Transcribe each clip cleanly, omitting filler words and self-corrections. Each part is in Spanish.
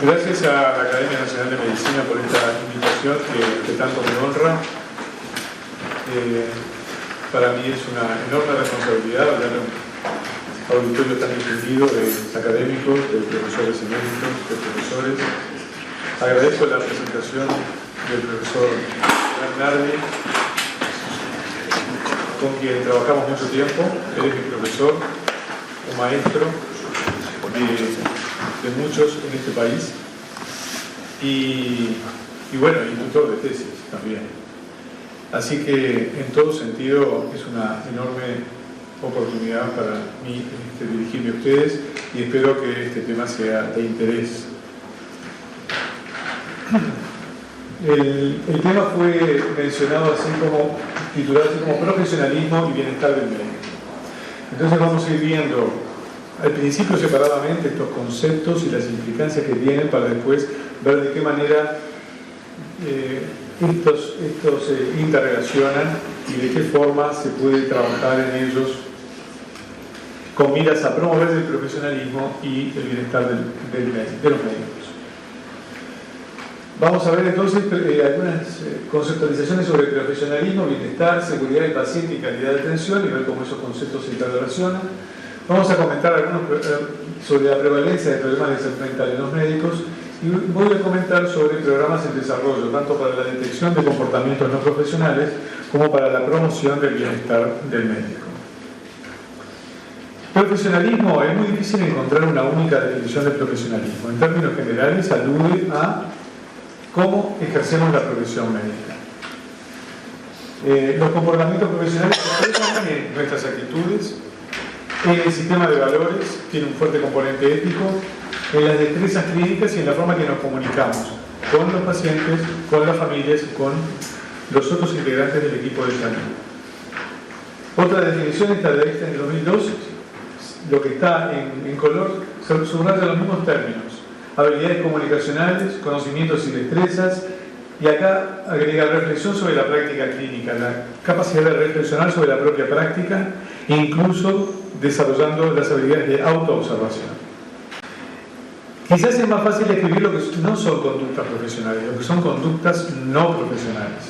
Gracias a la Academia Nacional de Medicina por esta invitación que tanto me honra. Para mí es una enorme responsabilidad hablar en un auditorio tan distinguido de académicos, de profesores eméritos, de profesores. Agradezco la presentación del profesor Bernardi, con quien trabajamos mucho tiempo. Él es mi profesor, un maestro de muchos en este país y bueno, y tutor de tesis también. Así que en todo sentido es una enorme oportunidad para mí dirigirme a ustedes y espero que este tema sea de interés. El tema fue mencionado así como, titulado así como profesionalismo y bienestar del médico. Entonces vamos a ir viendo al principio separadamente estos conceptos y las implicancias que tienen para después ver de qué manera estos se interrelacionan y de qué forma se puede trabajar en ellos con miras a promover el profesionalismo y el bienestar de los médicos. Vamos a ver entonces algunas conceptualizaciones sobre profesionalismo, bienestar, seguridad del paciente y calidad de atención y ver cómo esos conceptos se interrelacionan. Vamos a comentar algunos sobre la prevalencia de problemas de salud mental en los médicos y voy a comentar sobre programas en desarrollo, tanto para la detección de comportamientos no profesionales como para la promoción del bienestar del médico. Profesionalismo, es muy difícil encontrar una única definición de profesionalismo. En términos generales, alude a cómo ejercemos la profesión médica. Los comportamientos profesionales se expresan en nuestras actitudes, en el sistema de valores, tiene un fuerte componente ético, en las destrezas clínicas y en la forma que nos comunicamos con los pacientes, con las familias y con los otros integrantes del equipo de salud. Otra definición está de esta en 2002, lo que está en color subraya los mismos términos: habilidades comunicacionales, conocimientos y destrezas, y acá agrega reflexión sobre la práctica clínica, la capacidad de reflexionar sobre la propia práctica, incluso desarrollando las habilidades de autoobservación. Quizás es más fácil describir lo que no son conductas profesionales, lo que son conductas no profesionales.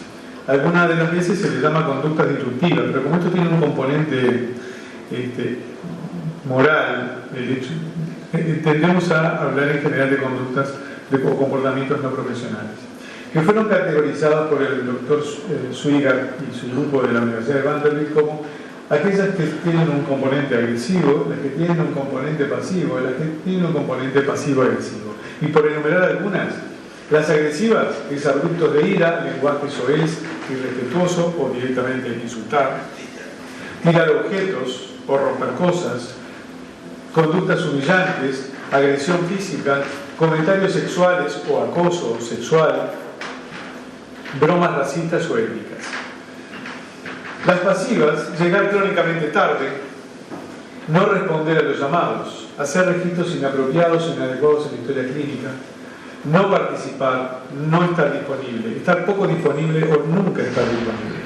Algunas de las veces se les llama conductas disruptivas, pero como esto tiene un componente moral, tendemos a hablar en general de conductas de comportamientos no profesionales, que fueron categorizadas por el doctor Swigart y su grupo de la Universidad de Vanderbilt como aquellas que tienen un componente agresivo, las que tienen un componente pasivo, las que tienen un componente pasivo-agresivo. Y por enumerar algunas, las agresivas, es abruptos de ira, lenguaje soez, irrespetuoso o directamente insultar, tirar objetos o romper cosas, conductas humillantes, agresión física, comentarios sexuales o acoso sexual, bromas racistas o étnicas. Las pasivas, llegar crónicamente tarde, no responder a los llamados, hacer registros inapropiados o inadecuados en la historia clínica, no participar, no estar disponible, estar poco disponible o nunca estar disponible.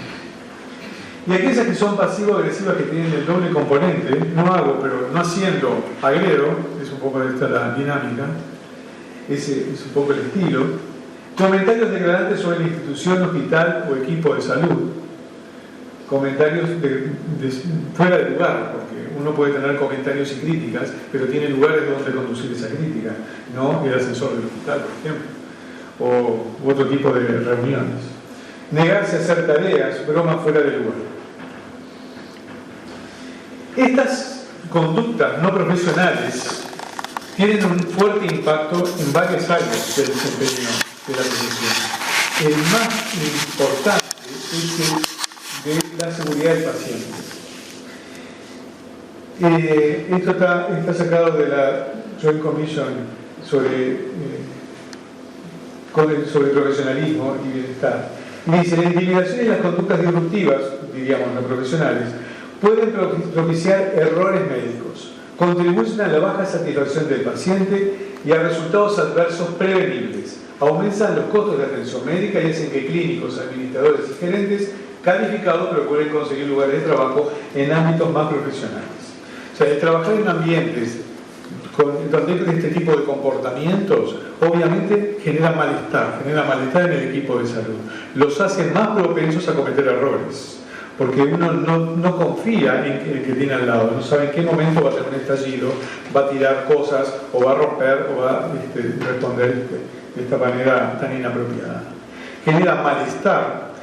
Y aquellas que son pasivo-agresivas, que tienen el doble componente, no hago, pero no haciendo, agredo, es un poco esta la dinámica, ese es un poco el estilo. Comentarios degradantes sobre la institución, hospital o equipo de salud. Comentarios fuera de lugar, porque uno puede tener comentarios y críticas, pero tiene lugares donde conducir esa crítica, no el ascensor del hospital, por ejemplo, o otro tipo de reuniones. Negarse a hacer tareas, bromas fuera de lugar. Estas conductas no profesionales tienen un fuerte impacto en varias áreas del desempeño de la profesión. El más importante es el de la seguridad del paciente. Esto está sacado de la Joint Commission sobre profesionalismo y bienestar. Y dice: la intimidación y las conductas disruptivas, diríamos no profesionales, pueden propiciar errores médicos, contribuyen a la baja satisfacción del paciente y a resultados adversos prevenibles, aumentan los costos de atención médica y hacen que clínicos, administradores y gerentes calificados procuren conseguir lugares de trabajo en ámbitos más profesionales. O sea, el trabajar en ambientes donde este tipo de comportamientos obviamente generan malestar en el equipo de salud, los hacen más propensos a cometer errores, porque uno no confía en el que tiene al lado, no sabe en qué momento va a tener un estallido, va a tirar cosas, o va a romper, o va a responder de esta manera tan inapropiada. Genera malestar,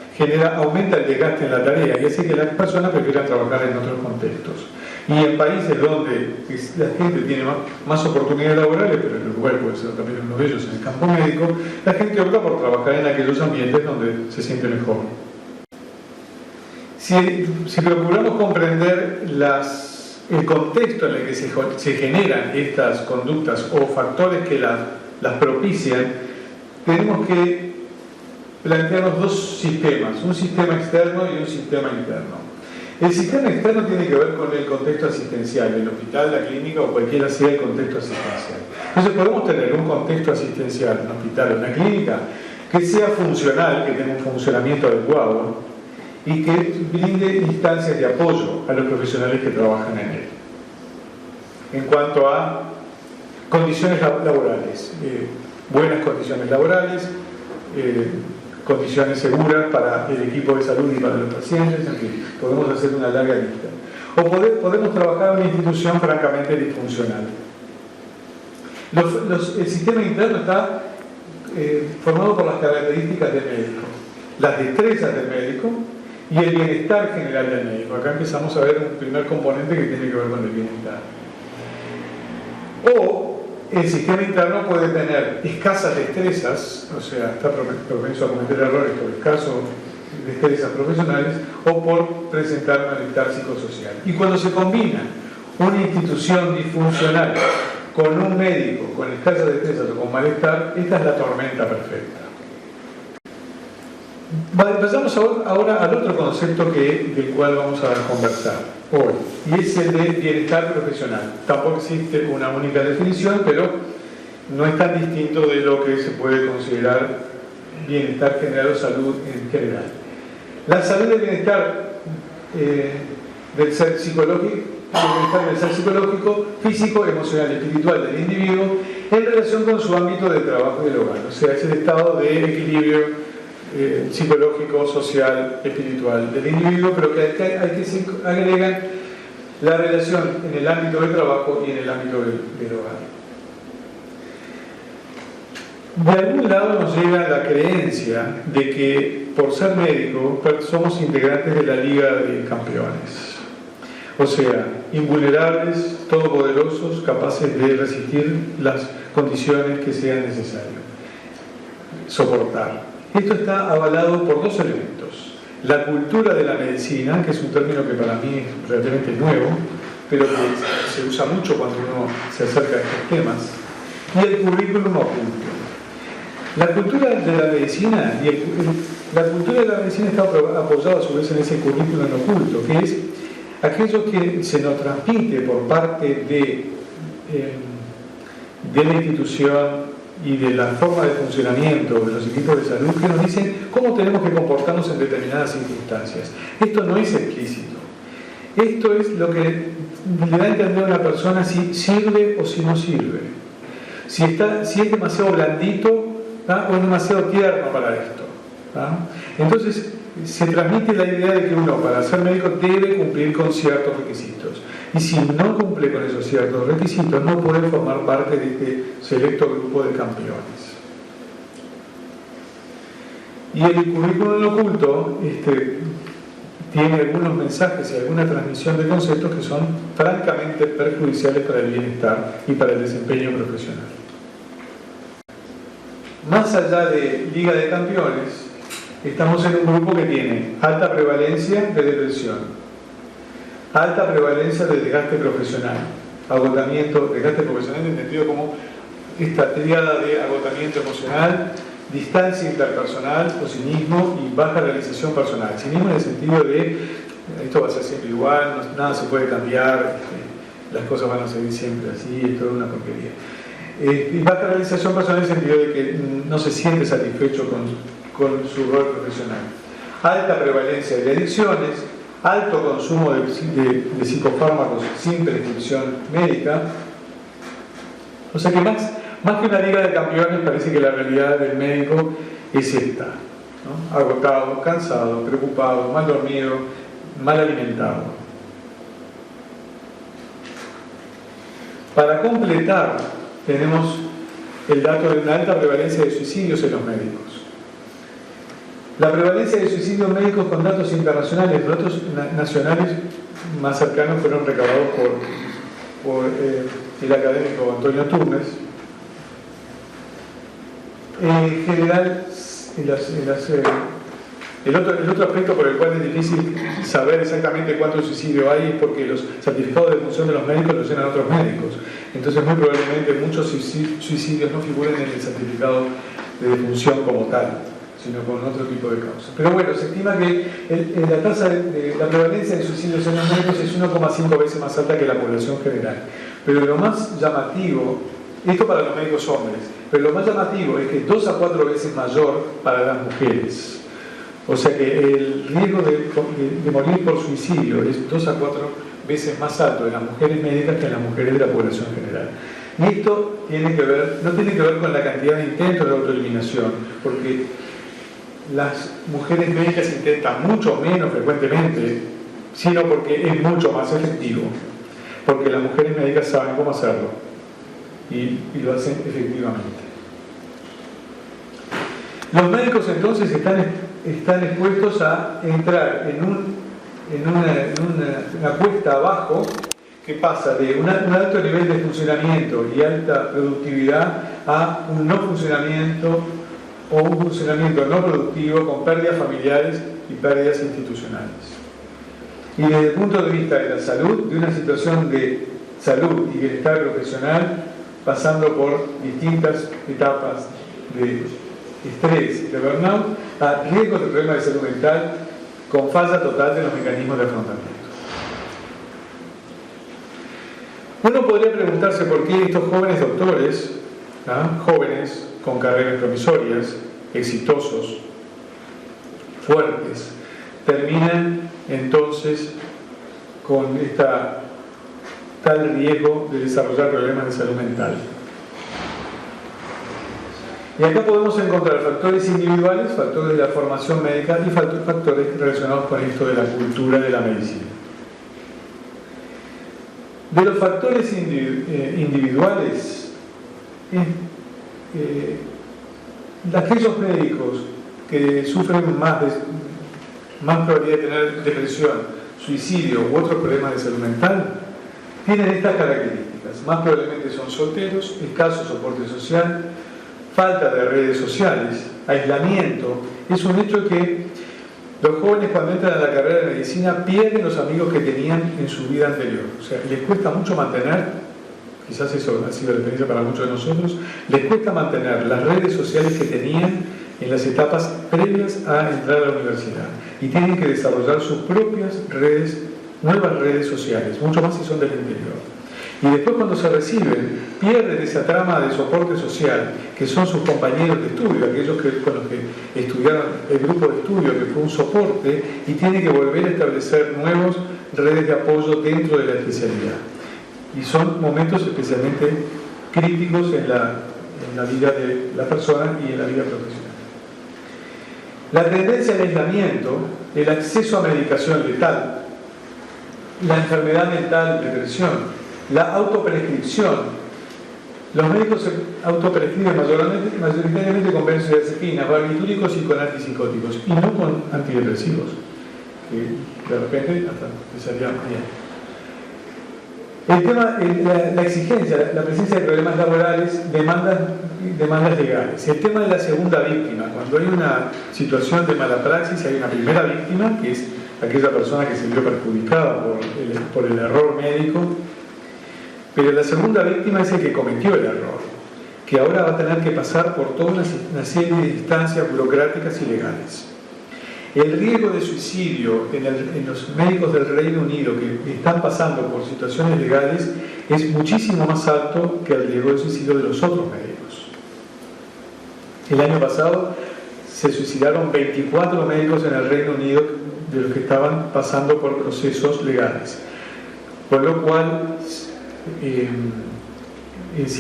aumenta el desgaste en la tarea y hace que las personas prefieran trabajar en otros contextos. Y en países donde la gente tiene más oportunidades laborales, pero el Uruguay puede ser también uno de ellos en el campo médico, la gente opta por trabajar en aquellos ambientes donde se siente mejor. Si procuramos comprender el contexto en el que se generan estas conductas o factores que las propician, tenemos que plantearnos dos sistemas, un sistema externo y un sistema interno. El sistema externo tiene que ver con el contexto asistencial, el hospital, la clínica o cualquiera sea el contexto asistencial. Entonces podemos tener un contexto asistencial, un hospital o una clínica, que sea funcional, que tenga un funcionamiento adecuado y que brinde instancias de apoyo a los profesionales que trabajan en él. En cuanto a condiciones laborales, buenas condiciones laborales, condiciones seguras para el equipo de salud y para los pacientes, en fin, podemos hacer una larga lista. O podemos trabajar en una institución francamente disfuncional. El sistema interno está formado por las características del médico, las destrezas del médico y el bienestar general del médico. Acá empezamos a ver un primer componente que tiene que ver con el bienestar. O el sistema interno puede tener escasas destrezas, o sea, está propenso a cometer errores por escaso destrezas profesionales o por presentar malestar psicosocial. Y cuando se combina una institución disfuncional con un médico con escasas destrezas o con malestar, esta es la tormenta perfecta. Pasamos ahora al otro concepto del cual vamos a conversar hoy, y es el de bienestar profesional. Tampoco existe una única definición, pero no es tan distinto de lo que se puede considerar bienestar general o salud en general. La salud del bienestar del ser psicológico, físico, emocional y espiritual del individuo en relación con su ámbito de trabajo y del hogar. O sea, es el estado de equilibrio psicológico, social, espiritual del individuo, pero que se agregan la relación en el ámbito del trabajo y en el ámbito del hogar. De algún lado nos llega la creencia de que por ser médico somos integrantes de la Liga de Campeones, o sea, invulnerables, todopoderosos, capaces de resistir las condiciones que sean necesarias, soportar. Esto está avalado por dos elementos: la cultura de la medicina, que es un término que para mí es relativamente nuevo, pero que se usa mucho cuando uno se acerca a estos temas, y el currículum oculto. La cultura de la medicina está apoyada a su vez en ese currículum oculto, que es aquello que se nos transmite por parte de la institución y de la forma de funcionamiento de los equipos de salud, que nos dicen cómo tenemos que comportarnos en determinadas circunstancias. Esto no es explícito. Esto es lo que le da a entender a una persona si sirve o si no sirve. Si es demasiado blandito, ¿tá?, o es demasiado tierno para esto, ¿tá? Entonces se transmite la idea de que uno, para ser médico, debe cumplir con ciertos requisitos. Y si no cumple con esos ciertos requisitos, no puede formar parte de este selecto grupo de campeones. Y el currículum oculto tiene algunos mensajes y alguna transmisión de conceptos que son francamente perjudiciales para el bienestar y para el desempeño profesional. Más allá de Liga de Campeones, estamos en un grupo que tiene alta prevalencia de depresión, alta prevalencia de desgaste profesional, desgaste profesional entendido como esta triada de agotamiento emocional, distancia interpersonal o cinismo y baja realización personal. Cinismo en el sentido de esto va a ser siempre igual, nada se puede cambiar, las cosas van a seguir siempre así, es toda una porquería. Y baja realización personal en el sentido de que no se siente satisfecho con su rol profesional. Alta prevalencia de adicciones, alto consumo de psicofármacos sin prescripción médica, O sea que más que una liga de campeones, parece que la realidad del médico es esta, ¿no? Agotado, cansado, preocupado, mal dormido, mal alimentado. Para completar, tenemos el dato de una alta prevalencia de suicidios en los médicos. La prevalencia de suicidios médicos con datos internacionales, datos nacionales más cercanos fueron recabados por el académico Antonio Turmes. En general, el otro aspecto por el cual es difícil saber exactamente cuánto suicidio hay es porque los certificados de defunción de los médicos los llenan otros médicos. Entonces, muy probablemente muchos suicidios no figuren en el certificado de defunción como tal, sino con otro tipo de causas. Pero bueno, se estima que la tasa de la prevalencia de suicidios en los médicos es 1,5 veces más alta que la población general. Pero lo más llamativo, esto para los médicos hombres, pero lo más llamativo es que es 2 a 4 veces mayor para las mujeres. O sea que el riesgo de morir por suicidio es 2 a 4 veces más alto en las mujeres médicas que en las mujeres de la población general. Y esto no tiene que ver con la cantidad de intentos de autoeliminación, porque las mujeres médicas intentan mucho menos frecuentemente, sino porque es mucho más efectivo, porque las mujeres médicas saben cómo hacerlo y lo hacen efectivamente. Los médicos entonces están expuestos a entrar en una cuesta abajo que pasa de un alto nivel de funcionamiento y alta productividad a un no funcionamiento o un funcionamiento no productivo con pérdidas familiares y pérdidas institucionales. Y desde el punto de vista de la salud, de una situación de salud y bienestar profesional, pasando por distintas etapas de estrés y de burnout, a riesgos de problemas de salud mental con falla total de los mecanismos de afrontamiento. Uno podría preguntarse por qué estos jóvenes doctores, jóvenes con carreras promisorias, exitosos, fuertes, terminan entonces con tal riesgo de desarrollar problemas de salud mental. Y acá podemos encontrar factores individuales, factores de la formación médica y factores relacionados con esto de la cultura de la medicina. De los factores individuales, aquellos médicos que sufren más probabilidad de tener depresión, suicidio u otros problemas de salud mental, tienen estas características. Más probablemente son solteros, escaso soporte social, falta de redes sociales, aislamiento. Es un hecho que los jóvenes cuando entran a la carrera de medicina pierden los amigos que tenían en su vida anterior. O sea, les cuesta mucho mantener, quizás eso ha sido la experiencia para muchos de nosotros, les cuesta mantener las redes sociales que tenían en las etapas previas a entrar a la universidad. Y tienen que desarrollar sus propias redes, nuevas redes sociales, mucho más si son del interior. Y después cuando se reciben, pierden esa trama de soporte social, que son sus compañeros de estudio, aquellos con los que estudiaron el grupo de estudio, que fue un soporte, y tienen que volver a establecer nuevas redes de apoyo dentro de la especialidad. Y son momentos especialmente críticos en la vida de la persona y en la vida profesional. La tendencia al aislamiento, el acceso a medicación letal, la enfermedad mental, depresión, la autoprescripción. Los médicos se autoprescriben mayoritariamente con benzodiazepinas, barbitúricos y con antipsicóticos, y no con antidepresivos, que de repente hasta empezarían bien. El tema, la exigencia, la presencia de problemas laborales, demandas legales. El tema de la segunda víctima, cuando hay una situación de mala praxis, hay una primera víctima, que es aquella persona que se vio perjudicada por el error médico, pero la segunda víctima es el que cometió el error, que ahora va a tener que pasar por toda una serie de instancias burocráticas y legales. El riesgo de suicidio en los médicos del Reino Unido que están pasando por situaciones legales es muchísimo más alto que el riesgo de suicidio de los otros médicos. El año pasado se suicidaron 24 médicos en el Reino Unido de los que estaban pasando por procesos legales, con lo cual los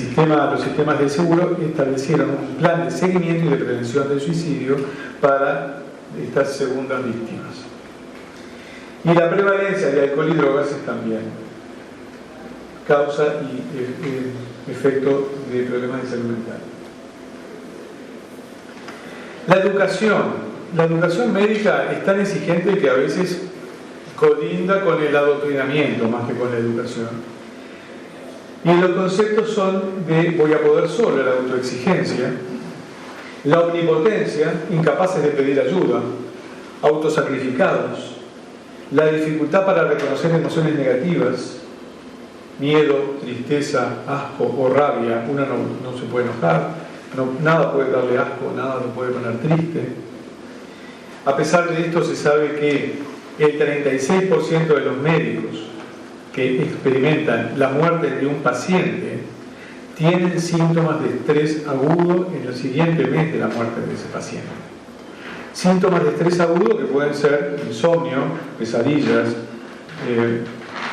sistemas de seguro establecieron un plan de seguimiento y de prevención del suicidio para estas segundas víctimas. Y la prevalencia de alcohol y drogas es también causa y efecto de problemas de salud mental. La educación médica es tan exigente que a veces colinda con el adoctrinamiento más que con la educación. Y los conceptos son de voy a poder solo, la autoexigencia, la omnipotencia, incapaces de pedir ayuda, autosacrificados, la dificultad para reconocer emociones negativas, miedo, tristeza, asco o rabia. Uno no se puede enojar, nada puede darle asco, nada lo puede poner triste. A pesar de esto, se sabe que el 36% de los médicos que experimentan la muerte de un paciente tienen síntomas de estrés agudo en el siguiente mes de la muerte de ese paciente. Síntomas de estrés agudo que pueden ser insomnio, pesadillas,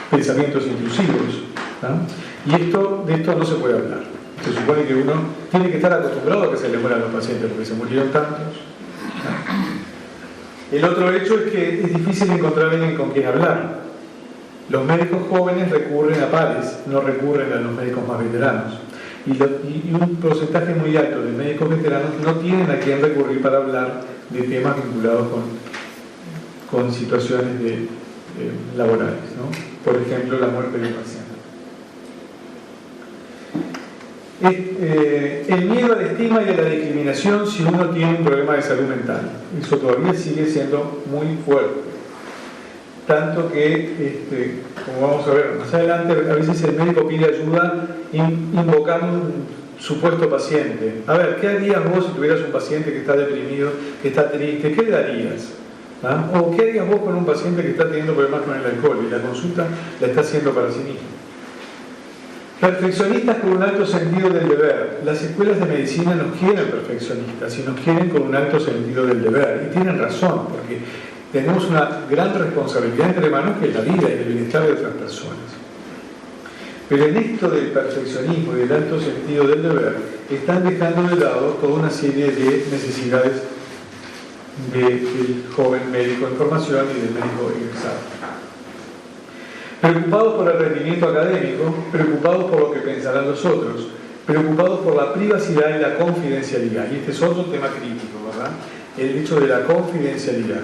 pensamientos intrusivos, ¿no? Y de esto no se puede hablar. Se supone que uno tiene que estar acostumbrado a que se le mueran los pacientes porque se murieron tantos, ¿no? El otro hecho es que es difícil encontrar a alguien con quien hablar. Los médicos jóvenes recurren a pares, no recurren a los médicos más veteranos. Y un porcentaje muy alto de médicos veteranos no tienen a quién recurrir para hablar de temas vinculados con situaciones laborales, ¿no? Por ejemplo, la muerte de un paciente. El miedo al estigma y a la discriminación si uno tiene un problema de salud mental. Eso todavía sigue siendo muy fuerte. Tanto que, como vamos a ver más adelante, a veces el médico pide ayuda invocando un supuesto paciente. A ver, ¿qué harías vos si tuvieras un paciente que está deprimido, que está triste? ¿Qué le darías? ¿Ah? ¿O qué harías vos con un paciente que está teniendo problemas con el alcohol y la consulta la está haciendo para sí mismo? Perfeccionistas con un alto sentido del deber. Las escuelas de medicina nos quieren perfeccionistas y nos quieren con un alto sentido del deber. Y tienen razón, porque tenemos una gran responsabilidad entre manos que es la vida y el bienestar de otras personas. Pero en esto del perfeccionismo y del alto sentido del deber, están dejando de lado toda una serie de necesidades del joven médico en formación y del médico egresado. Preocupados por el rendimiento académico, preocupados por lo que pensarán los otros, preocupados por la privacidad y la confidencialidad. Y este es otro tema crítico, ¿verdad? El hecho de la confidencialidad.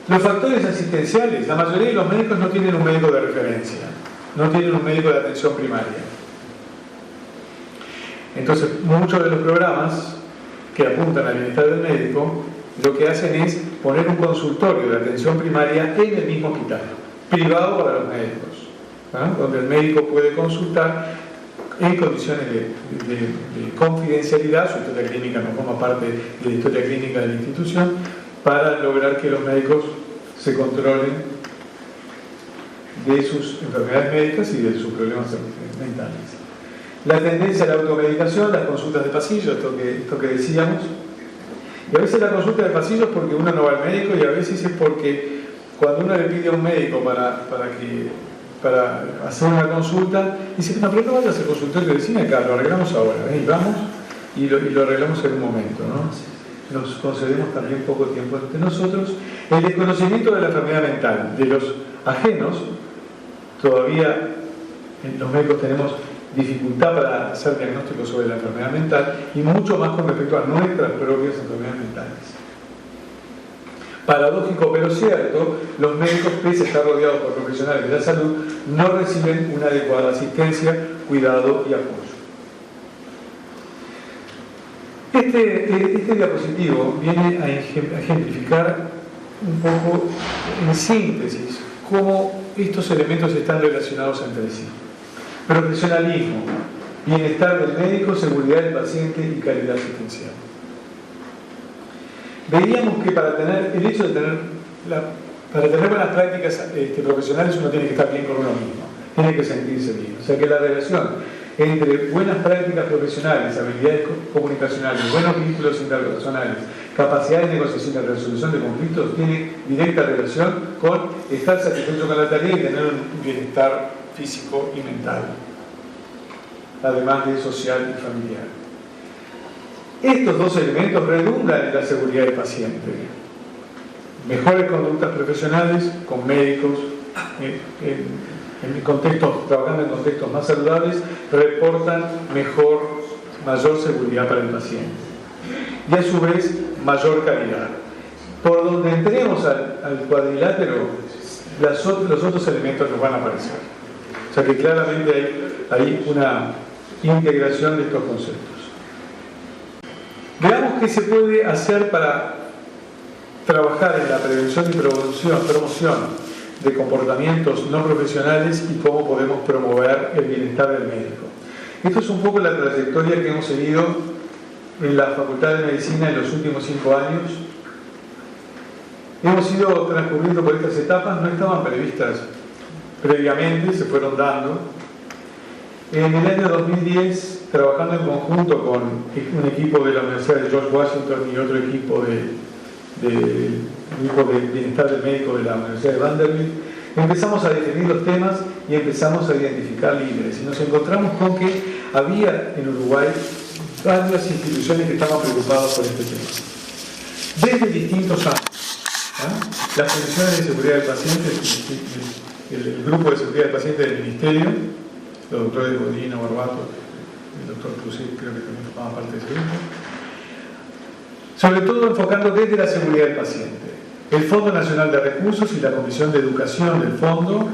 Los factores asistenciales, la mayoría de los médicos no tienen un médico de referencia, no tienen un médico de atención primaria. Entonces, muchos de los programas que apuntan al bienestar del médico, lo que hacen es poner un consultorio de atención primaria en el mismo hospital, privado para los médicos, ¿no? Donde el médico puede consultar en condiciones de confidencialidad, su historia clínica no forma parte de la historia clínica de la institución, para lograr que los médicos se controlen de sus enfermedades médicas y de sus problemas mentales. La tendencia a la automedicación, las consultas de pasillo, esto que decíamos. Y a veces la consulta de pasillo es porque uno no va al médico y a veces es porque cuando uno le pide a un médico para hacer una consulta, dice, no, pero no vayas al consultorio de medicina acá, lo arreglamos ahora, y vamos y lo arreglamos en un momento, ¿no? Nos concedemos también poco tiempo entre nosotros. El desconocimiento de la enfermedad mental de los ajenos, todavía los médicos tenemos dificultad para hacer diagnósticos sobre la enfermedad mental y mucho más con respecto a nuestras propias enfermedades mentales. Paradójico pero cierto, los médicos, pese a estar rodeados por profesionales de la salud, no reciben una adecuada asistencia, cuidado y apoyo. Este diapositivo viene a ejemplificar un poco, en síntesis, cómo estos elementos están relacionados entre sí. Profesionalismo, bienestar del médico, seguridad del paciente y calidad asistencial. Veíamos que para tener buenas prácticas profesionales uno tiene que estar bien con uno mismo, tiene que sentirse bien. O sea que la relación entre buenas prácticas profesionales, habilidades comunicacionales, buenos vínculos interpersonales, capacidad de negociación y resolución de conflictos tiene directa relación con estar satisfecho con la tarea y tener un bienestar físico y mental, además de social y familiar. Estos dos elementos redundan en la seguridad del paciente. Mejores conductas profesionales con médicos trabajando en contextos más saludables reportan mayor seguridad para el paciente y a su vez mayor calidad. Por donde entremos al cuadrilátero, los otros elementos nos van a aparecer. O sea que claramente hay una integración de estos conceptos. Veamos qué se puede hacer para trabajar en la prevención y promoción de comportamientos no profesionales y cómo podemos promover el bienestar del médico. Esto es un poco la trayectoria que hemos seguido en la Facultad de Medicina en los últimos 5 años. Hemos ido transcurriendo por estas etapas, no estaban previstas previamente, se fueron dando. En el año 2010, trabajando en conjunto con un equipo de la Universidad de George Washington y otro equipo del grupo de bienestar del médico de la Universidad de Vanderbilt, empezamos a definir los temas y empezamos a identificar líderes. Y nos encontramos con que había en Uruguay varias instituciones que estaban preocupadas por este tema. Desde distintos años. Las comisiones de seguridad del paciente, el grupo de seguridad del paciente del Ministerio, los doctores Godino, Barbato, el doctor Pusit, creo que también formaban parte de ese grupo, sobre todo enfocando desde la seguridad del paciente, el Fondo Nacional de Recursos y la Comisión de Educación del Fondo,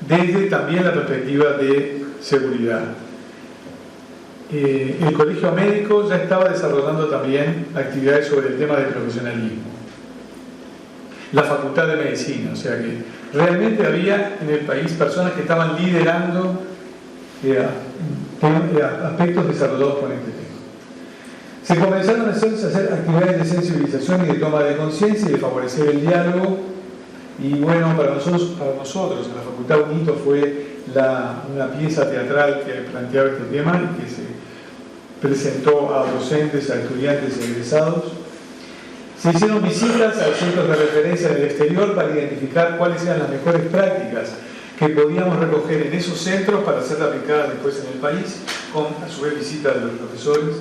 desde también la perspectiva de seguridad. El Colegio Médico ya estaba desarrollando también actividades sobre el tema del profesionalismo. La Facultad de Medicina, o sea que realmente había en el país personas que estaban liderando aspectos desarrollados con este tema. Se comenzaron a hacer actividades de sensibilización y de toma de conciencia y de favorecer el diálogo. Y bueno, para nosotros en la facultad un hito fue una pieza teatral que planteaba este tema y que se presentó a docentes, a estudiantes y egresados. Se hicieron visitas a centros de referencia del exterior para identificar cuáles eran las mejores prácticas que podíamos recoger en esos centros para ser aplicadas después en el país, con a su vez visitas de los profesores,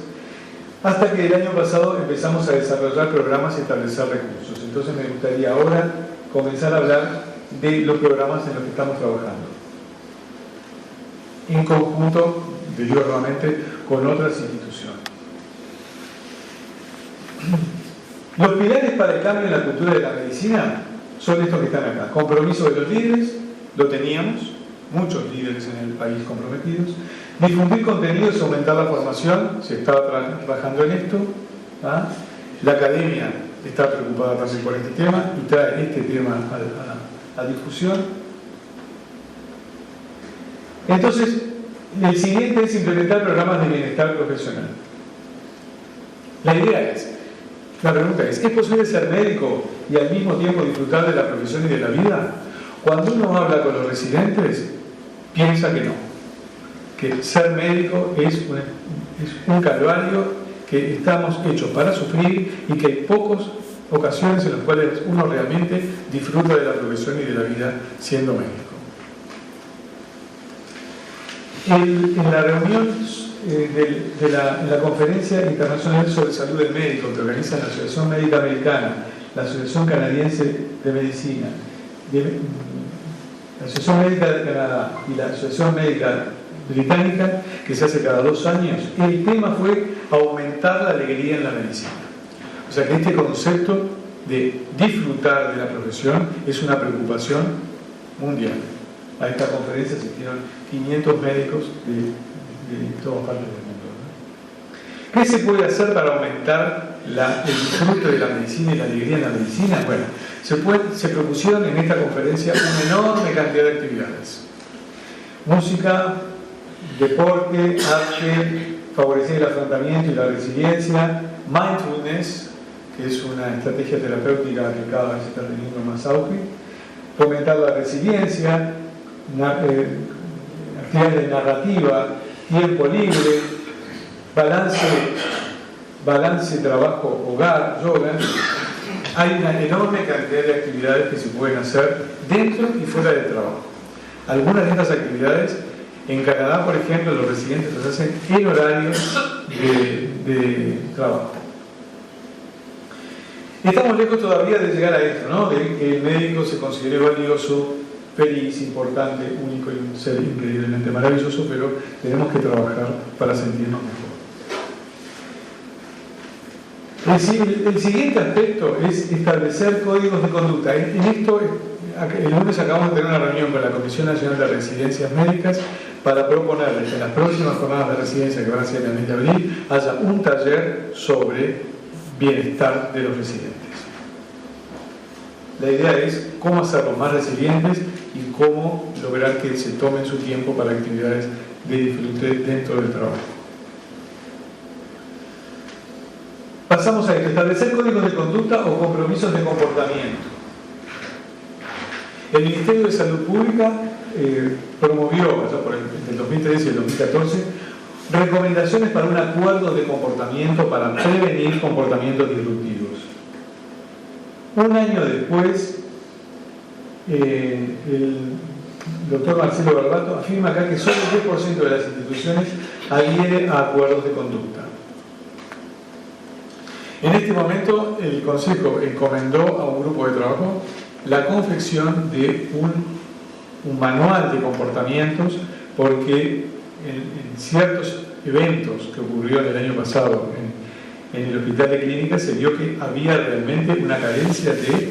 hasta que el año pasado empezamos a desarrollar programas y establecer recursos. Entonces me gustaría ahora comenzar a hablar de los programas en los que estamos trabajando, en conjunto, digo nuevamente, con otras instituciones. Los pilares para el cambio en la cultura de la medicina son estos que están acá. Compromiso de los líderes, lo teníamos, muchos líderes en el país comprometidos. Difundir contenidos y aumentar la formación, se estaba trabajando en esto. La academia está preocupada también por este tema y trae este tema a discusión. Entonces, el siguiente es implementar programas de bienestar profesional. La pregunta es posible ser médico y al mismo tiempo disfrutar de la profesión y de la vida? Cuando uno habla con los residentes, piensa que no, que ser médico es un calvario, que estamos hechos para sufrir y que hay pocas ocasiones en las cuales uno realmente disfruta de la profesión y de la vida siendo médico. En la reunión de la Conferencia Internacional sobre Salud del Médico que organiza la Asociación Médica Americana, la Asociación Canadiense de Medicina, la Asociación Médica de Canadá y la Asociación Médica Británica, que se hace cada 2 años, el tema fue aumentar la alegría en la medicina. O sea que este concepto de disfrutar de la profesión es una preocupación mundial. A esta conferencia asistieron 500 médicos de todas partes del mundo, ¿no? ¿Qué se puede hacer para aumentar el disfrute de la medicina y la alegría en la medicina? Bueno, se propusieron en esta conferencia una enorme cantidad de actividades. Música, deporte, arte, favorecer el afrontamiento y la resiliencia, mindfulness, que es una estrategia terapéutica que cada vez está teniendo más auge, fomentar la resiliencia, actividades de narrativa, tiempo libre, balance trabajo-hogar, yoga. Hay una enorme cantidad de actividades que se pueden hacer dentro y fuera del trabajo. Algunas de estas actividades, en Canadá, por ejemplo, los residentes las hacen en horario de trabajo. Estamos lejos todavía de llegar a esto, ¿no? De que el médico se considere valioso, feliz, importante, único y un ser increíblemente maravilloso, pero tenemos que trabajar para sentirnos mejor. El siguiente aspecto es establecer códigos de conducta. En esto, el lunes acabamos de tener una reunión con la Comisión Nacional de Residencias Médicas para proponerles que en las próximas jornadas de residencia, que van a ser en el mes de abril, haya un taller sobre bienestar de los residentes. La idea es cómo hacerlos más resilientes y cómo lograr que se tomen su tiempo para actividades de disfrute dentro del trabajo. Pasamos a esto: establecer códigos de conducta o compromisos de comportamiento. El Ministerio de Salud Pública promovió, allá por el 2013 y el 2014, recomendaciones para un acuerdo de comportamiento para prevenir comportamientos disruptivos. Un año después, el doctor Marcelo Barbato afirma acá que solo el 10% de las instituciones adhiere a acuerdos de conducta. En este momento, el Consejo encomendó a un grupo de trabajo la confección de un manual de comportamientos, porque en ciertos eventos que ocurrió el año pasado en el Hospital de Clínicas se vio que había realmente una carencia de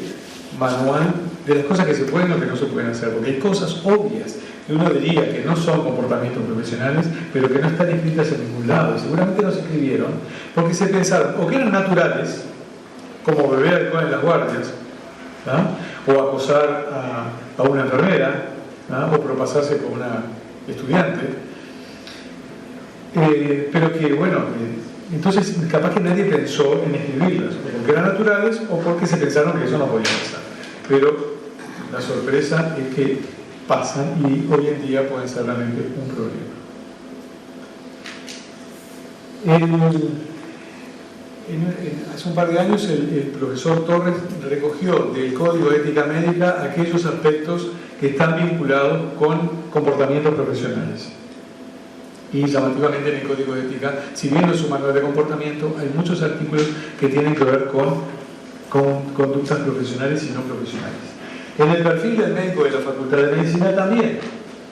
manual de las cosas que se pueden o que no se pueden hacer, porque hay cosas obvias que uno diría que no son comportamientos profesionales, pero que no están escritas en ningún lado, y seguramente no se escribieron porque se pensaron o que eran naturales, como beber alcohol en las guardias, ¿no? O acosar a una enfermera, ¿no? O propasarse con una estudiante, pero que, bueno, entonces capaz que nadie pensó en escribirlas, o porque eran naturales o porque se pensaron que eso no podía pasar. Pero la sorpresa es que pasan y hoy en día pueden ser realmente un problema. Hace un par de años el profesor Torres recogió del Código de Ética Médica aquellos aspectos que están vinculados con comportamientos profesionales. Y llamativamente en el Código de Ética, si bien no es un manual de comportamiento, hay muchos artículos que tienen que ver con conductas profesionales y no profesionales. En el perfil del médico de la Facultad de Medicina también,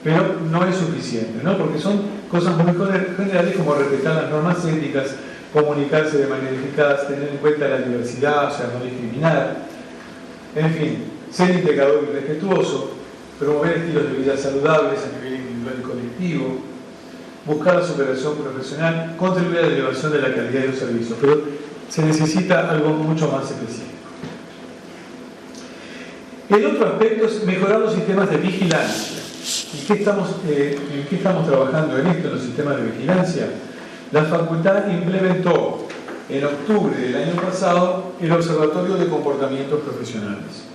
pero no es suficiente, ¿no? Porque son cosas muy generales como respetar las normas éticas, comunicarse de manera eficaz, tener en cuenta la diversidad, o sea, no discriminar, en fin, ser integrador y respetuoso, promover estilos de vida saludables a nivel individual y colectivo, buscar la superación profesional, contribuir a la elevación de la calidad de los servicios, pero se necesita algo mucho más específico. El otro aspecto es mejorar los sistemas de vigilancia. ¿En qué estamos trabajando en esto, en los sistemas de vigilancia? La facultad implementó en octubre del año pasado el Observatorio de Comportamientos Profesionales.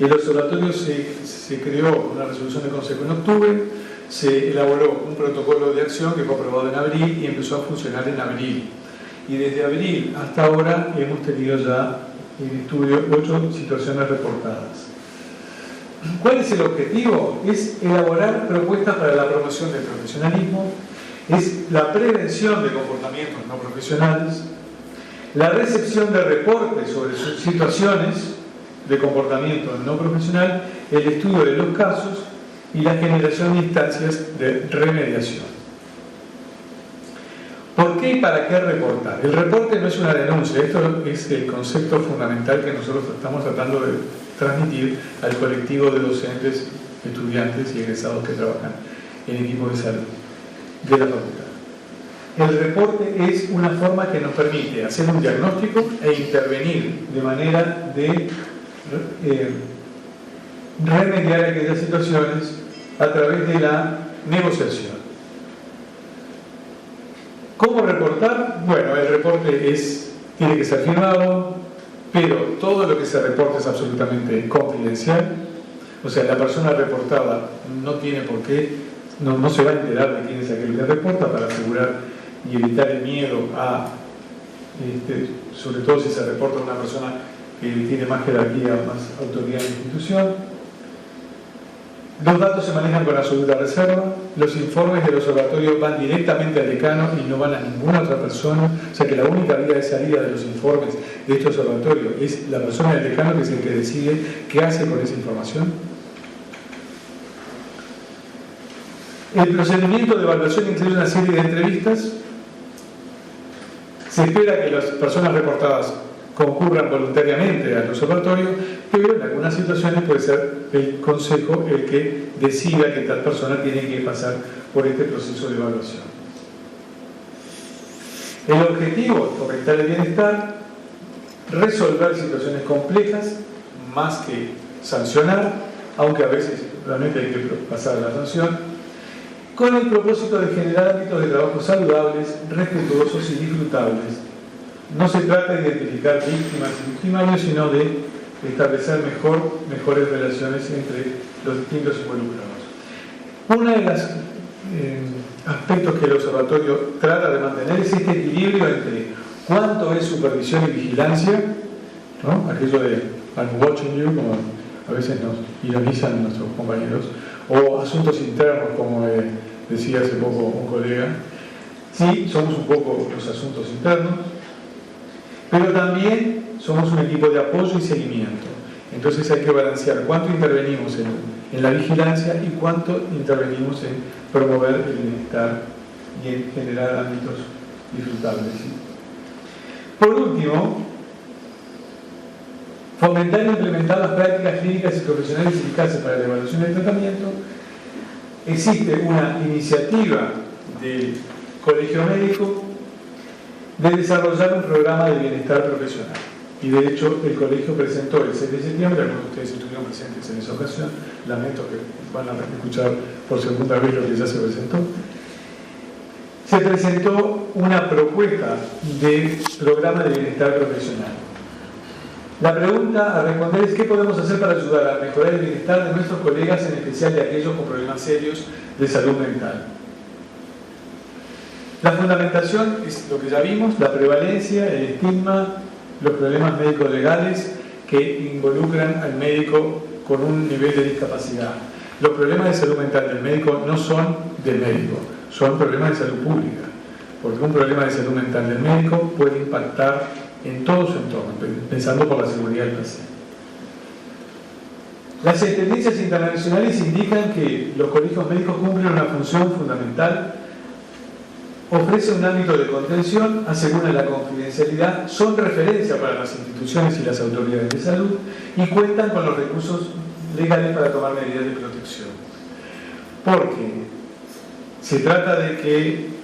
El observatorio se creó con una resolución del Consejo en octubre, se elaboró un protocolo de acción que fue aprobado en abril y empezó a funcionar en abril. Y desde abril hasta ahora hemos tenido ya en estudio 8 situaciones reportadas. ¿Cuál es el objetivo? Es elaborar propuestas para la promoción del profesionalismo, es la prevención de comportamientos no profesionales, la recepción de reportes sobre sus situaciones de comportamiento no profesional, el estudio de los casos y la generación de instancias de remediación. ¿Por qué y para qué reportar? El reporte no es una denuncia, esto es el concepto fundamental que nosotros estamos tratando de transmitir al colectivo de docentes, estudiantes y egresados que trabajan en equipos de salud de la facultad. El reporte es una forma que nos permite hacer un diagnóstico e intervenir de manera de remediar aquellas situaciones a través de la negociación. ¿Cómo reportar? Bueno, el reporte tiene que ser firmado, pero todo lo que se reporta es absolutamente confidencial. O sea, la persona reportada no tiene por qué, no se va a enterar de quién es aquel que reporta, para asegurar y evitar el miedo a, sobre todo si se reporta a una persona que tiene más jerarquía, más autoridad en la institución. Los datos se manejan con absoluta reserva, los informes del observatorio van directamente al decano y no van a ninguna otra persona, o sea que la única vía de salida de los informes de este observatorio es la persona del decano, que es el que decide qué hace con esa información. El procedimiento de evaluación incluye una serie de entrevistas. Se espera que las personas reportadas concurran voluntariamente al observatorio, pero en algunas situaciones puede ser el consejo el que decida que tal persona tiene que pasar por este proceso de evaluación. El objetivo es fomentar el bienestar, resolver situaciones complejas, más que sancionar, aunque a veces realmente hay que pasar la sanción, con el propósito de generar ámbitos de trabajo saludables, respetuosos y disfrutables. No se trata de identificar víctimas y victimarios, sino de establecer mejores relaciones entre los distintos involucrados. Uno de los aspectos que el observatorio trata de mantener es este equilibrio entre cuánto es supervisión y vigilancia, ¿no? Aquello de I'm watching you, como a veces nos ironizan nuestros compañeros, o asuntos internos, como decía hace poco un colega. Sí, somos un poco los asuntos internos, pero también somos un equipo de apoyo y seguimiento. Entonces hay que balancear cuánto intervenimos en la vigilancia y cuánto intervenimos en promover el bienestar y en generar ámbitos disfrutables. Por último, fomentar e implementar las prácticas clínicas y profesionales eficaces para la evaluación del tratamiento. Existe una iniciativa del Colegio Médico de desarrollar un programa de bienestar profesional. Y de hecho el colegio presentó el 6 de septiembre, algunos de ustedes estuvieron presentes en esa ocasión, lamento que van a escuchar por segunda vez lo que ya se presentó. Se presentó una propuesta de programa de bienestar profesional. La pregunta a responder es: ¿qué podemos hacer para ayudar a mejorar el bienestar de nuestros colegas, en especial de aquellos con problemas serios de salud mental? La fundamentación es lo que ya vimos: la prevalencia, el estigma, los problemas médicos legales que involucran al médico con un nivel de discapacidad. Los problemas de salud mental del médico no son del médico, son problemas de salud pública, porque un problema de salud mental del médico puede impactar en todo su entorno, pensando por la seguridad del paciente. Las tendencias internacionales indican que los colegios médicos cumplen una función fundamental, ofrecen un ámbito de contención, aseguran la confidencialidad, son referencia para las instituciones y las autoridades de salud y cuentan con los recursos legales para tomar medidas de protección. Porque se trata de que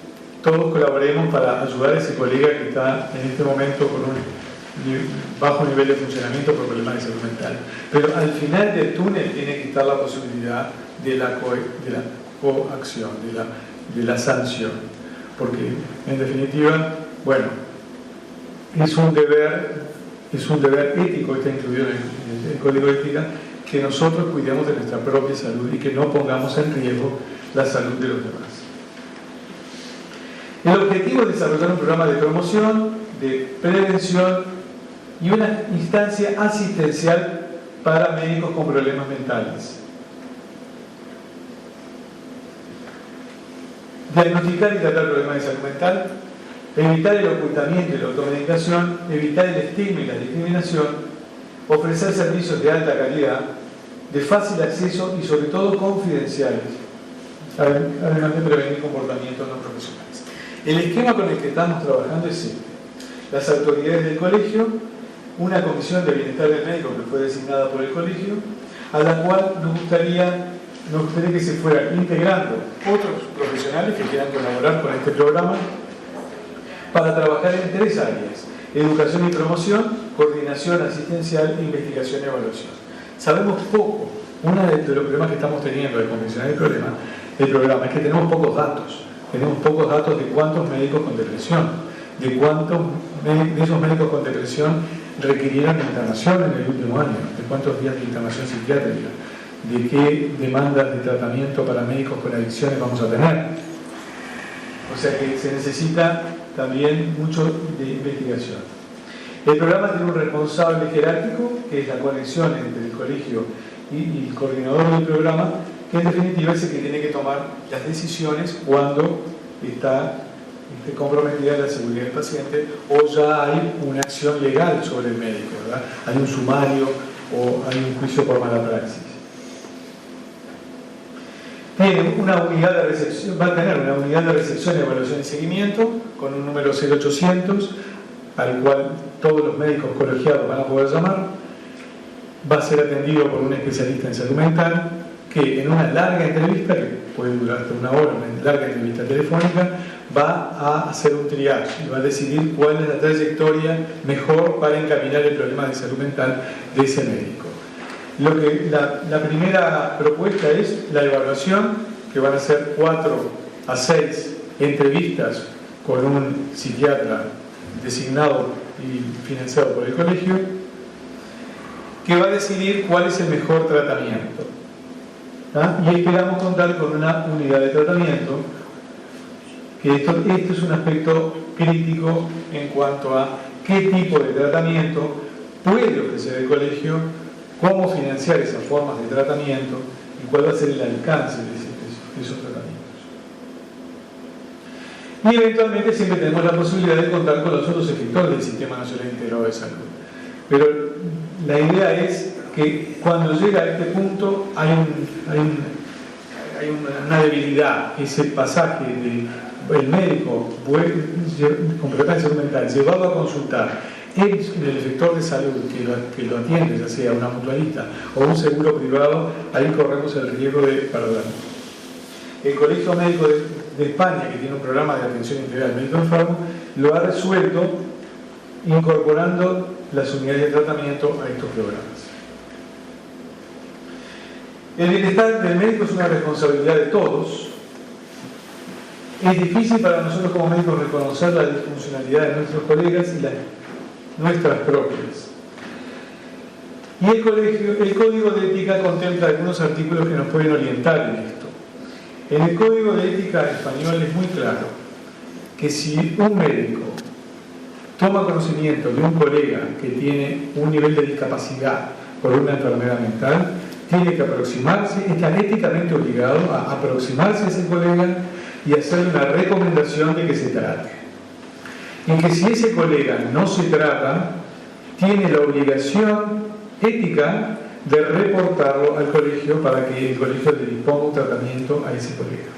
todos colaboremos para ayudar a ese colega que está en este momento con un bajo nivel de funcionamiento por problemas de salud mental. Pero al final del túnel tiene que estar la posibilidad de la coacción, de la sanción. Porque, en definitiva, bueno, es un deber ético, está incluido en el Código de Ética, que nosotros cuidemos de nuestra propia salud y que no pongamos en riesgo la salud de los demás. El objetivo es desarrollar un programa de promoción, de prevención y una instancia asistencial para médicos con problemas mentales. Diagnosticar y tratar problemas de salud mental, evitar el ocultamiento y la automedicación, evitar el estigma y la discriminación, ofrecer servicios de alta calidad, de fácil acceso y sobre todo confidenciales, además de prevenir comportamientos no profesionales. El esquema con el que estamos trabajando es este: las autoridades del colegio, una comisión de bienestar del médico que fue designada por el colegio, a la cual nos gustaría que se fueran integrando otros profesionales que quieran colaborar con este programa para trabajar en 3 áreas: educación y promoción, coordinación asistencial e investigación y evaluación. Sabemos poco. Uno de los problemas que estamos teniendo al confeccionar el programa es que tenemos pocos datos. Tenemos pocos datos de cuántos médicos con depresión, de cuántos de esos médicos con depresión requirieron internación en el último año, de cuántos días de internación psiquiátrica, de qué demandas de tratamiento para médicos con adicciones vamos a tener. O sea que se necesita también mucho de investigación. El programa tiene un responsable jerárquico, que es la conexión entre el colegio y el coordinador del programa, que en definitiva es el que tiene que tomar las decisiones cuando está comprometida la seguridad del paciente o ya hay una acción legal sobre el médico, ¿verdad? Hay un sumario o hay un juicio por mala praxis. Tiene una unidad de recepción, va a tener una unidad de recepción, evaluación y seguimiento con un número 0800 al cual todos los médicos colegiados van a poder llamar. Va a ser atendido por un especialista en salud mental que en una larga entrevista, que puede durar hasta una hora, una larga entrevista telefónica, va a hacer un triage y va a decidir cuál es la trayectoria mejor para encaminar el problema de salud mental de ese médico. La primera propuesta es la evaluación, que van a ser 4 a 6 entrevistas con un psiquiatra designado y financiado por el colegio, que va a decidir cuál es el mejor tratamiento. Y esperamos contar con una unidad de tratamiento, que esto es un aspecto crítico en cuanto a qué tipo de tratamiento puede ofrecer el colegio, cómo financiar esas formas de tratamiento y cuál va a ser el alcance de esos tratamientos. Y eventualmente siempre tenemos la posibilidad de contar con los otros efectores del Sistema Nacional Integrado de Salud. Pero la idea es que cuando llega a este punto hay una debilidad, ese pasaje del médico con problemas de salud mental llevado a consultar el efector de salud que lo atiende, ya sea una mutualista o un seguro privado, ahí corremos el riesgo de perderlo. El Colegio Médico de España, que tiene un programa de atención integral médico enfermo, lo ha resuelto incorporando las unidades de tratamiento a estos programas. El bienestar del médico es una responsabilidad de todos. Es difícil para nosotros como médicos reconocer la disfuncionalidad de nuestros colegas y las nuestras propias. Y el Código de Ética contempla algunos artículos que nos pueden orientar en esto. En el Código de Ética español es muy claro que si un médico toma conocimiento de un colega que tiene un nivel de discapacidad por una enfermedad mental, tiene que aproximarse, está éticamente obligado a aproximarse a ese colega y hacerle una recomendación de que se trate. Y que si ese colega no se trata, tiene la obligación ética de reportarlo al colegio para que el colegio le disponga un tratamiento a ese colega.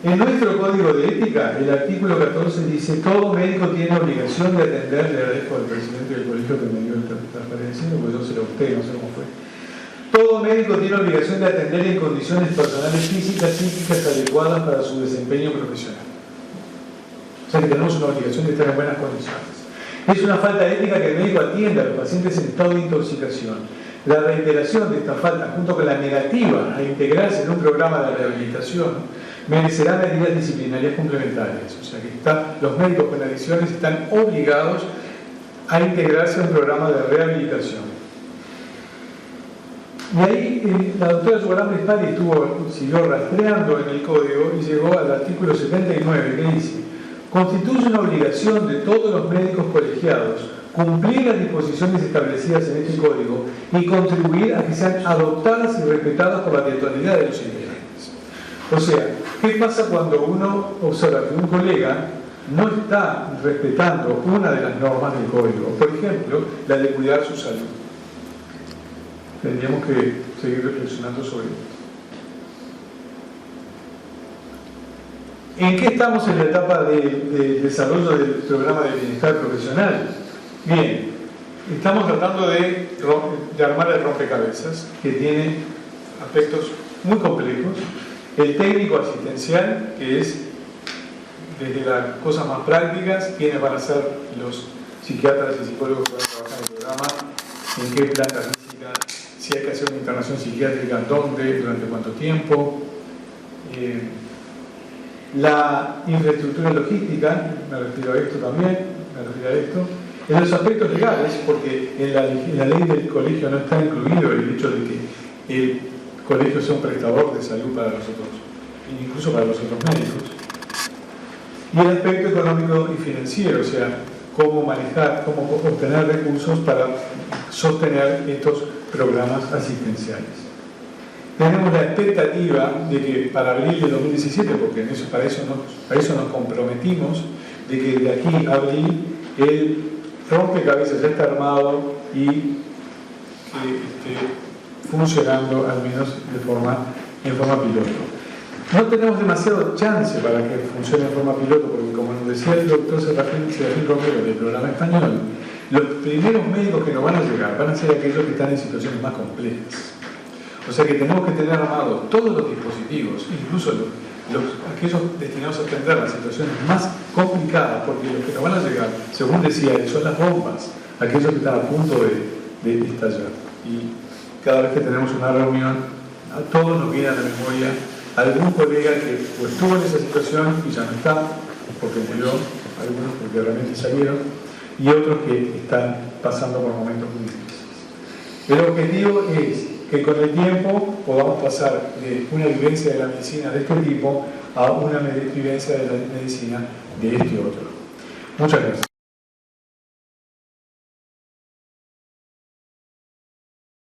En nuestro Código de Ética, el artículo 14 dice: todo médico tiene obligación de atender, le agradezco al presidente del colegio que me dio esta transparencia, porque yo se lo usted, no sé cómo fue. Todo médico tiene obligación de atender en condiciones personales físicas, psíquicas adecuadas para su desempeño profesional. O sea que tenemos una obligación de estar en buenas condiciones. Es una falta ética que el médico atienda a los pacientes en estado de intoxicación. La reiteración de esta falta, junto con la negativa a integrarse en un programa de rehabilitación, merecerá medidas disciplinarias complementarias. O sea que los médicos con adicciones están obligados a integrarse en un programa de rehabilitación. Y ahí la doctora Yoram Rispari siguió rastreando en el código y llegó al artículo 79, que dice: constituye una obligación de todos los médicos colegiados cumplir las disposiciones establecidas en este código y contribuir a que sean adoptadas y respetadas por la totalidad de los integrantes. O sea, ¿qué pasa cuando uno observa que un colega no está respetando una de las normas del código? Por ejemplo, la de cuidar su salud. Tendríamos que seguir reflexionando sobre esto. ¿En qué estamos en la etapa de desarrollo del programa de bienestar profesional? Bien, estamos tratando de armar el rompecabezas, que tiene aspectos muy complejos. El técnico asistencial, que es desde las cosas más prácticas, quiénes van a ser los psiquiatras y psicólogos que van a trabajar en el programa, en qué planta física, si hay que hacer una internación psiquiátrica, dónde, durante cuánto tiempo. La infraestructura logística, me refiero a esto también, en los aspectos legales, porque en la ley del colegio no está incluido el hecho de que el colegio sea un prestador de salud para nosotros, incluso para los otros médicos. Y el aspecto económico y financiero, o sea, cómo manejar, cómo obtener recursos para sostener estos programas asistenciales. tenemos la expectativa de que para abril de 2017, porque para eso nos comprometimos, de que de aquí a abril el rompecabezas ya está armado y funcionando al menos en forma piloto. No tenemos demasiado chance para que funcione en forma piloto, porque como nos decía el doctor Serafín Romero del programa español, los primeros médicos que nos van a llegar van a ser aquellos que están en situaciones más complejas. O sea que tenemos que tener armados todos los dispositivos, incluso aquellos destinados a atender las situaciones más complicadas, porque los que nos van a llegar, según decía él, son las bombas, aquellos que están a punto de estallar. Y cada vez que tenemos una reunión, a todos nos viene a la memoria algún colega que o estuvo en esa situación y ya no está, porque murió, algunos porque realmente salieron, y otros que están pasando por momentos muy difíciles. El objetivo es que con el tiempo podamos pasar de una vivencia de la medicina de este tipo a una vivencia de la medicina de este otro. Muchas gracias.